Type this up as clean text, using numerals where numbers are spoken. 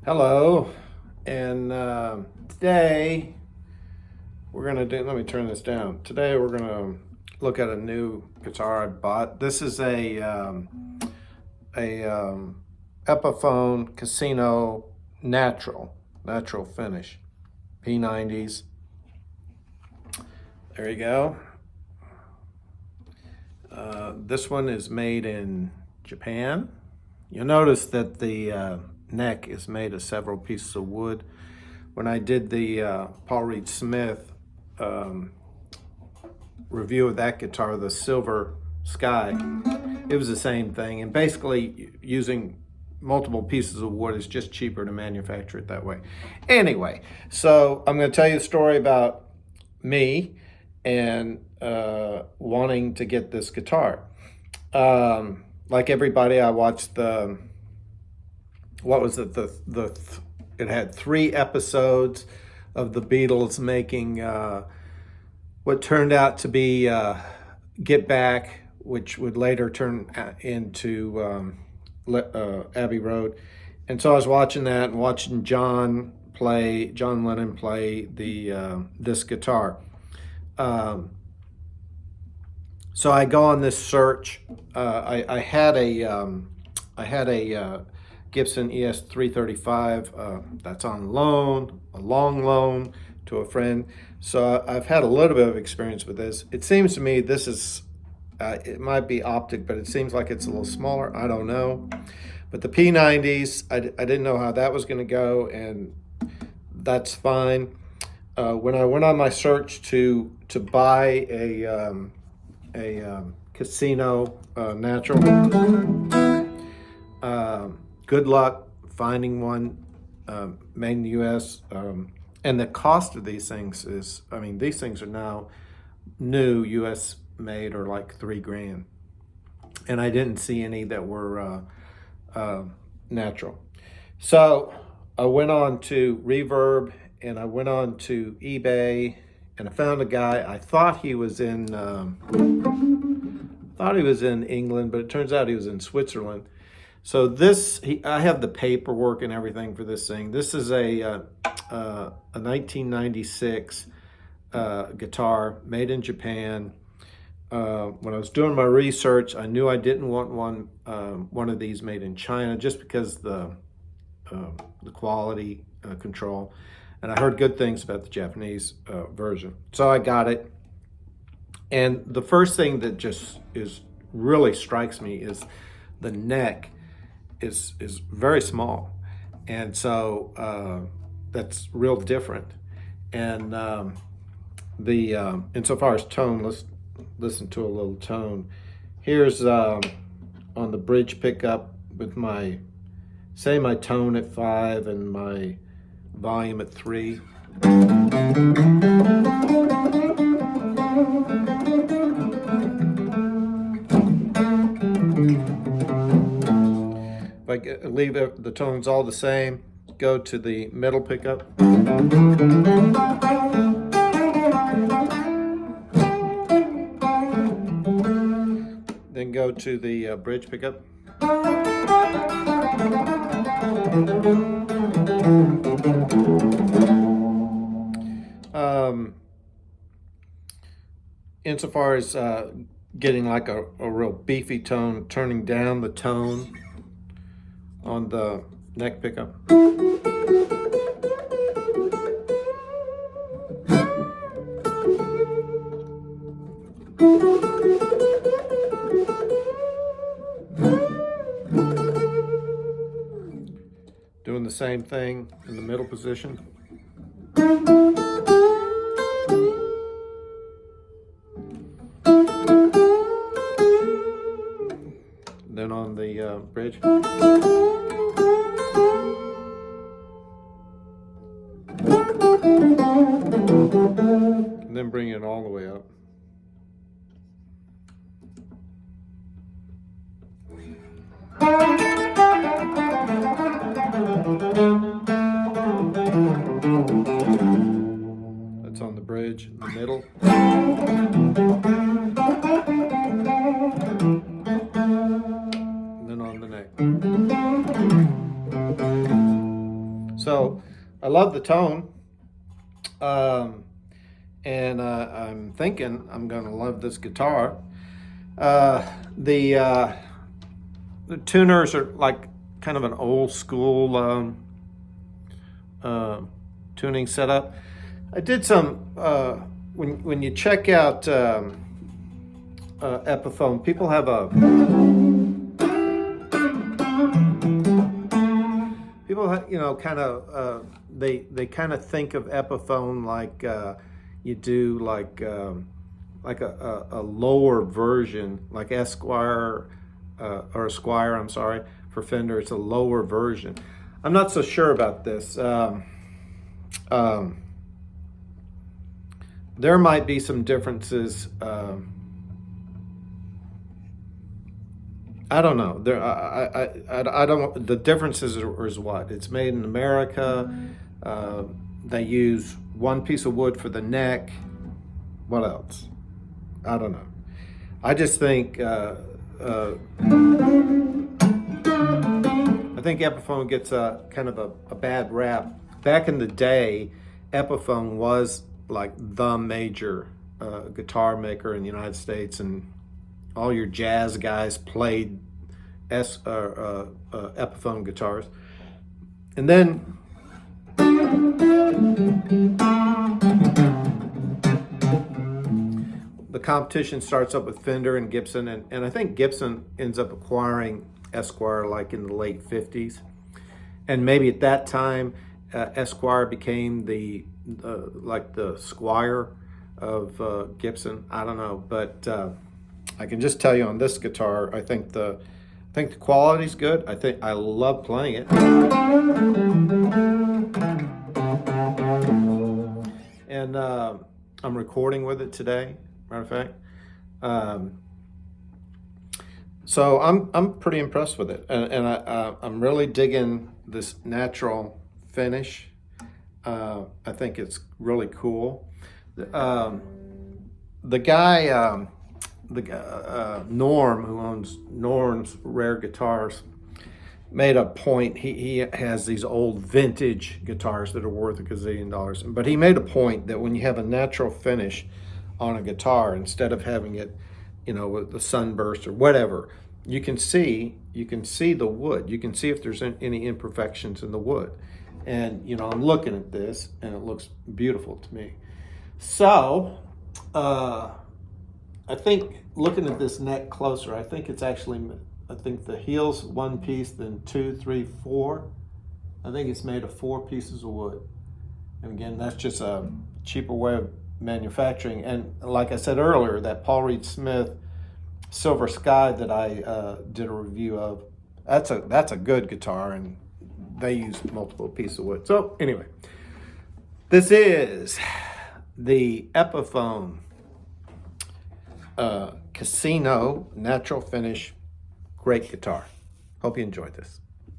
Hello, and today we're gonna do. Let me turn this down. Today we're gonna look at a new guitar I bought. This is a Epiphone Casino natural finish P90s. There you go. This one is made in Japan. You'll notice that the neck is made of several pieces of wood. When I did the Paul Reed Smith review of that guitar, the Silver Sky, it was the same thing. And basically using multiple pieces of wood is just cheaper to manufacture it that way. Anyway, so I'm going to tell you a story about me and wanting to get this guitar. Like everybody, I watched it had 3 episodes of the Beatles making what turned out to be Get Back, which would later turn into Abbey Road. And so I was watching that and watching John Lennon play this guitar. So I go on this search. I had a Gibson ES 335 that's on loan, a long loan to a friend. So I've had a little bit of experience with this. It seems to me this is, it might be optic, but it seems like it's a little smaller. I don't know. But the P90s, I didn't know how that was going to go, and that's fine. When I went on my search to buy a Casino natural, good luck finding one made in the U.S. And the cost of these things is, I mean, these things are now new U.S. made, or like $3,000. And I didn't see any that were natural. So I went on to Reverb, and I went on to eBay, and I found a guy. I thought he was in England, but it turns out he was in Switzerland. So I have the paperwork and everything for this thing. This is a 1996 guitar made in Japan. When I was doing my research, I knew I didn't want one of these made in China, just because the quality control. And I heard good things about the Japanese version. So I got it. And the first thing that just really strikes me is the neck is very small. And so that's real different. And insofar as tone, let's listen to a little tone. Here's on the bridge pickup with my tone at 5 and my volume at 3. If I leave the tones all the same, go to the middle pickup. Then go to the bridge pickup. Insofar as getting like a real beefy tone, turning down the tone on the neck pickup. Doing the same thing in the middle position. Then on the bridge. And then bring it all the way up. That's on the bridge in the middle. And then on the neck. So I love the tone. And I'm thinking I'm going to love this guitar. The tuners are like kind of an old school tuning setup. I did some, when you check out Epiphone, people have kind of, they kind of think of Epiphone like you do like a lower version, like Esquire, or Squire, I'm sorry, for Fender. It's a lower version. I'm not so sure about this. There might be some differences. I don't know. I don't. The differences is what? It's made in America. They use one piece of wood for the neck. What else? I don't know. I just think I think Epiphone gets a kind of a bad rap. Back in the day, Epiphone was like the major guitar maker in the United States, and all your jazz guys played Epiphone guitars. And then the competition starts up with Fender and Gibson, and I think Gibson ends up acquiring Esquire like in the late 50s. And maybe at that time, Esquire became the Squire of Gibson. I don't know, but I can just tell you on this guitar, I think the quality's good. I love playing it. And I'm recording with it today, matter of fact. So I'm pretty impressed with it, and I'm really digging this natural finish. I think it's really cool. The guy, Norm, who owns Norm's Rare Guitars, made a point. He has these old vintage guitars that are worth $1 gazillion, but he made a point that when you have a natural finish on a guitar, instead of having it, with the sunburst or whatever, you can see the wood. You can see if there's any imperfections in the wood. And I'm looking at this, and it looks beautiful to me. So I think looking at this neck closer, I think the heel's one piece, then 2, 3, 4. I think it's made of 4 pieces of wood. And again, that's just a cheaper way of manufacturing. And like I said earlier, that Paul Reed Smith Silver Sky that I did a review of, that's a good guitar, and they use multiple pieces of wood. So anyway, this is the Epiphone Casino Natural Finish. Great guitar. Hope you enjoyed this.